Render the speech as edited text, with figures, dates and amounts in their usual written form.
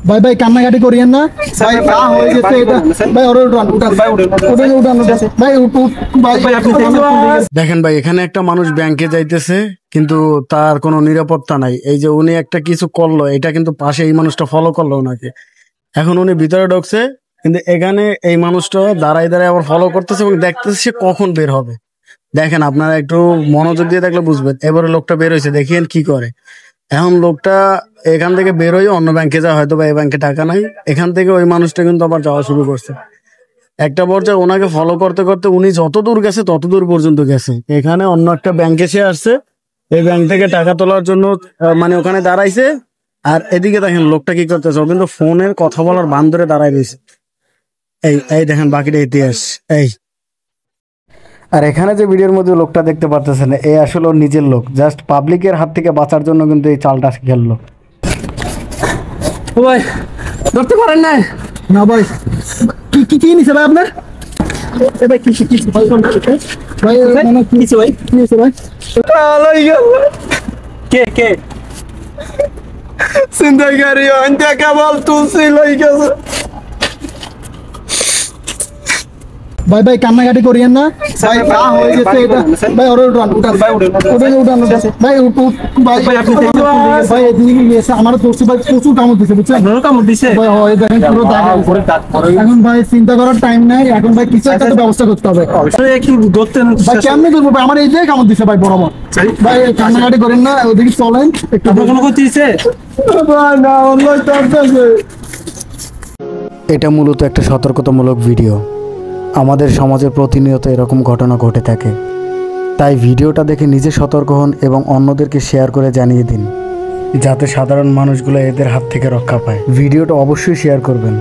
ভাই ভাই কান্নাকাটি করিয়েন না ভাই, যা হয়ে গেছে এটা ভাই। দেখেন ভাই, এখানে একটা মানুষ ব্যাংকে যাইতেছে কিন্তু তার কোনো নিরাপত্তা নাই। এই যে উনি একটা কিছু করলো, এটা কিন্তু পাশে এই মানুষটা ফলো করলো ওনাকে। এখন উনি ভিতরে ঢুকছে, কিন্তু এখানে এই মানুষটা দাঁড়ায় দাঁড়ায় আবার ফলো করতেছে এবং দেখতেছে সে কখন বের হবে। দেখেন, আপনারা একটু মনোযোগ দিয়ে দেখলে বুঝবেন। এবারে লোকটা বের হয়েছে, দেখেন কি করে। এখন লোকটা এখান থেকে বের হয়ে অন্য ব্যাংকে যায়, হয়তো বা এই ব্যাংকে টাকা নাই। এখান থেকে ওই মানুষটা কিন্তু আবার যাওয়া শুরু করছে। একটা পর্যায়ে ওনাকে ফলো করতে করতে উনি যত দূর গেছে তত দূর পর্যন্ত গেছে। এখানে অন্য একটা ব্যাংকে সে আসছে, এই ব্যাংক থেকে টাকা তোলার জন্য মানে ওখানে দাঁড়াইছে। আর এদিকে দেখেন লোকটা কি করতেছে, ও কিন্তু ফোনের কথা বলার বান ধরে দাঁড়ায় রয়েছে। এই এই দেখেন বাকিটা ইতিহাস। এই আর এখানে যে ভিডিওর মধ্যে লোকটা দেখতে পারতেছেন, এই আসলে ওর নিজের লোক। জাস্ট পাবলিকের হাত থেকে বাঁচার জন্য কিন্তু এই চালটা খেললো। ও ভাই, ধরতে পারেন না? না ভাই, কি কি কি নিছে ভাই আপনার? এ ভাই কি কি ভাই কোন ভাই মানে কি নিছে ভাই? কি নিছে ভাই? আলাই গেল। কে জিন্দেগারি অন্তে কেবল তুলসি লই গেছে। ভাই ভাই কান্নাকাটি করিয়েন না ভাই, যা হয়ে গেছে এটা ভাই। ভাই ভাই এদিকে গিয়েছে আমার দোস্ত ভাই, প্রচুর কামড় দিছে বুঝছেন? কামড় দিছে ভাই। হয় দেখেন পুরো দাগ। এখন ভাই চিন্তা করার টাইম নাই, এখন ভাই কিছু একটা ব্যবস্থা করতে হবে। কি ধরতে ভাই কেমনে ধরবো ভাই? আমার এই যে কামড় দিছে ভাই বরাবর। ভাই কান্নাকাটি করেন না, ওদিকে চলেন একটু। কোনো ক্ষতি হয়েছে না? অনলাইন চলতেছে। এটা মূলত একটা সতর্কতামূলক ভিডিও। আমাদের সমাজে প্রতিনিয়ত এরকম ঘটনা ঘটে থাকে, তাই ভিডিওটা দেখে নিজে সতর্ক হন এবং অন্যদেরকে শেয়ার করে জানিয়ে দিন, যাতে সাধারণ মানুষগুলো এদের হাত থেকে রক্ষা পায়। ভিডিওটা অবশ্যই শেয়ার করবেন।